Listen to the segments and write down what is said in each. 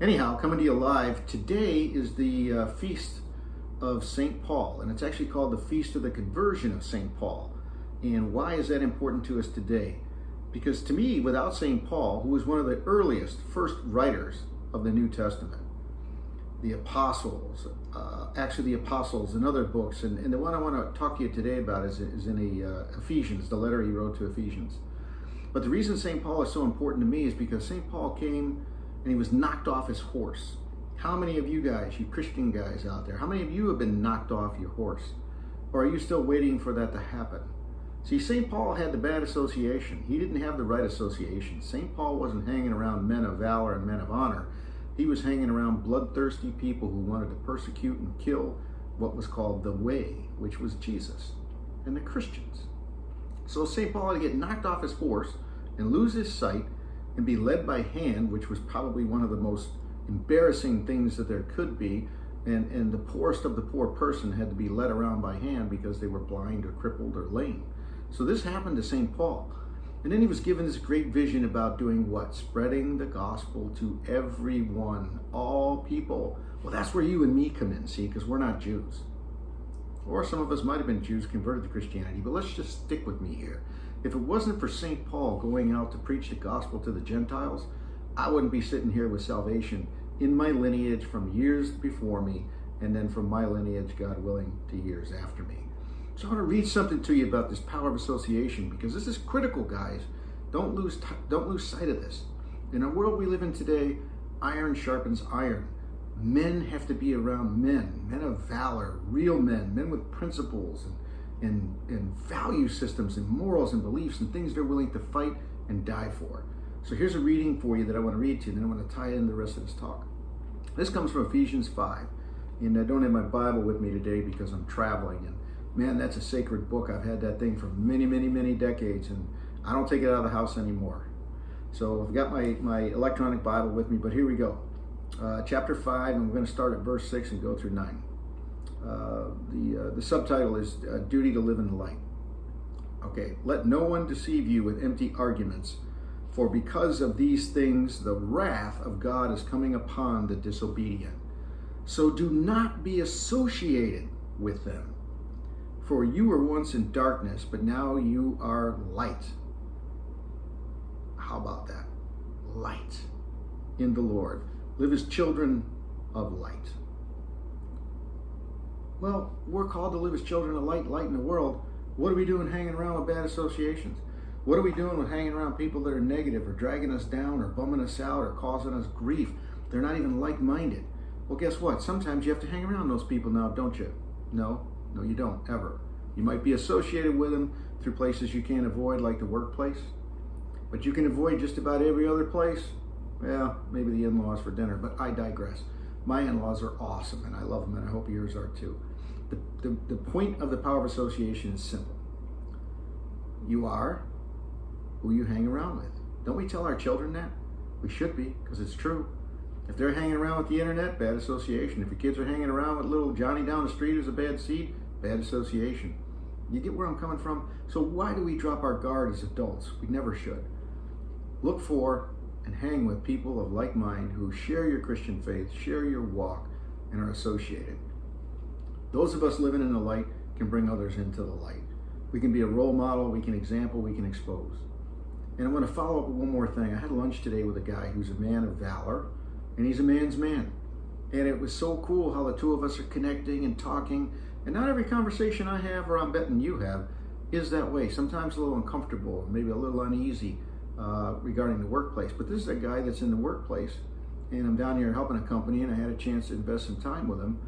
Anyhow, coming to you live, today is the feast of Saint Paul, and it's actually called the Feast of the Conversion of Saint Paul. And why is that important to us today? Because to me, without Saint Paul, who was one of the earliest, first writers of the New Testament, the apostles, the apostles and other books, and the one I want to talk to you today about is in Ephesians, the letter he wrote to Ephesians. But the reason Saint Paul is so important to me is because Saint Paul came and he was knocked off his horse. How many of you guys, you Christian guys out there, how many of you have been knocked off your horse? Or are you still waiting for that to happen? See, St. Paul had the bad association. He didn't have the right association. St. Paul wasn't hanging around men of valor and men of honor. He was hanging around bloodthirsty people who wanted to persecute and kill what was called the Way, which was Jesus and the Christians. So St. Paul had to get knocked off his horse and lose his sight and be led by hand, which was probably one of the most embarrassing things that there could be. And the poorest of the poor person had to be led around by hand because they were blind or crippled or lame. So this happened to St. Paul. And then he was given this great vision about doing what? Spreading the gospel to everyone, all people. Well, that's where you and me come in, see, because we're not Jews. Or some of us might have been Jews converted to Christianity, but let's just stick with me here. If it wasn't for St. Paul going out to preach the gospel to the Gentiles, I wouldn't be sitting here with salvation in my lineage from years before me, and then from my lineage, God willing, to years after me. So I want to read something to you about this power of association, because this is critical, guys. Don't lose sight of this. In the world we live in today, iron sharpens iron. Men have to be around men of valor, real men with principles and value systems and morals and beliefs and things they're willing to fight and die for. So here's a reading for you that I want to read to you, and then I want to tie in the rest of this talk. This comes from Ephesians 5, and I don't have my Bible with me today because I'm traveling, and man, that's a sacred book. I've had that thing for many decades, and I don't take it out of the house anymore. So I've got my electronic Bible with me, but here we go. Chapter 5, and we're going to start at verse 6 and go through 9. The subtitle is Duty to Live in the Light. Okay, let no one deceive you with empty arguments, for because of these things the wrath of God is coming upon the disobedient. So do not be associated with them. For you were once in darkness, but now you are light. How about that? Light in the Lord. Live as children of light. Well, we're called to live as children of light in the world. What are we doing hanging around with bad associations? What are we doing with hanging around people that are negative or dragging us down or bumming us out or causing us grief? They're not even like-minded. Well, guess what? Sometimes you have to hang around those people now, don't you? No, you don't, ever. You might be associated with them through places you can't avoid, like the workplace. But you can avoid just about every other place. Well, maybe the in-laws for dinner, but I digress. My in-laws are awesome, and I love them, and I hope yours are too. The point of the power of association is simple. You are who you hang around with. Don't we tell our children that? We should be, because it's true. If they're hanging around with the internet, bad association. If your kids are hanging around with little Johnny down the street who's a bad seed, bad association. You get where I'm coming from? So why do we drop our guard as adults? We never should. Look for and hang with people of like mind who share your Christian faith, share your walk, and are associated. Those of us living in the light can bring others into the light. We can be a role model, we can example, we can expose. And I'm going to follow up with one more thing. I had lunch today with a guy who's a man of valor, and he's a man's man. And it was so cool how the two of us are connecting and talking. And not every conversation I have, or I'm betting you have, is that way. Sometimes a little uncomfortable, maybe a little uneasy regarding the workplace. But this is a guy that's in the workplace, and I'm down here helping a company, and I had a chance to invest some time with him.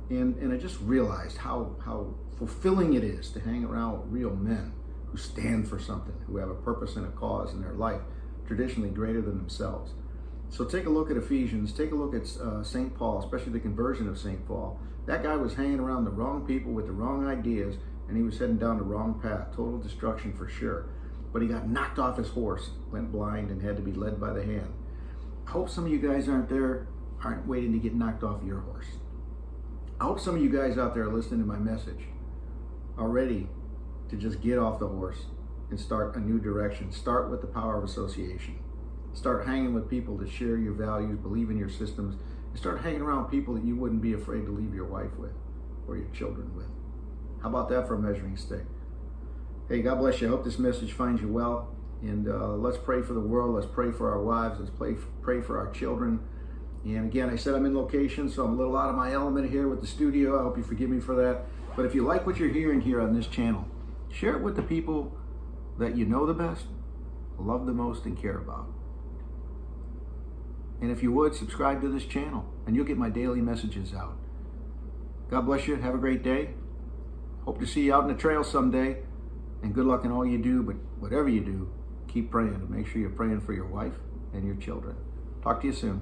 And I just realized how fulfilling it is to hang around with real men who stand for something, who have a purpose and a cause in their life, traditionally greater than themselves. So take a look at Ephesians, take a look at St. Paul, especially the conversion of St. Paul. That guy was hanging around the wrong people with the wrong ideas, and he was heading down the wrong path, total destruction for sure. But he got knocked off his horse, went blind, and had to be led by the hand. I hope some of you guys aren't waiting to get knocked off your horse. I hope some of you guys out there listening to my message are ready to just get off the horse and start a new direction. Start with the power of association. Start hanging with people that share your values, believe in your systems, and start hanging around people that you wouldn't be afraid to leave your wife with or your children with. How about that for a measuring stick? Hey, God bless you. I hope this message finds you well. And let's pray for the world. Let's pray for our wives. Let's pray for our children. And again, I said I'm in location, so I'm a little out of my element here with the studio. I hope you forgive me for that. But if you like what you're hearing here on this channel, share it with the people that you know the best, love the most, and care about. And if you would, subscribe to this channel, and you'll get my daily messages out. God bless you. Have a great day. Hope to see you out in the trail someday. And good luck in all you do, but whatever you do, keep praying, and make sure you're praying for your wife and your children. Talk to you soon.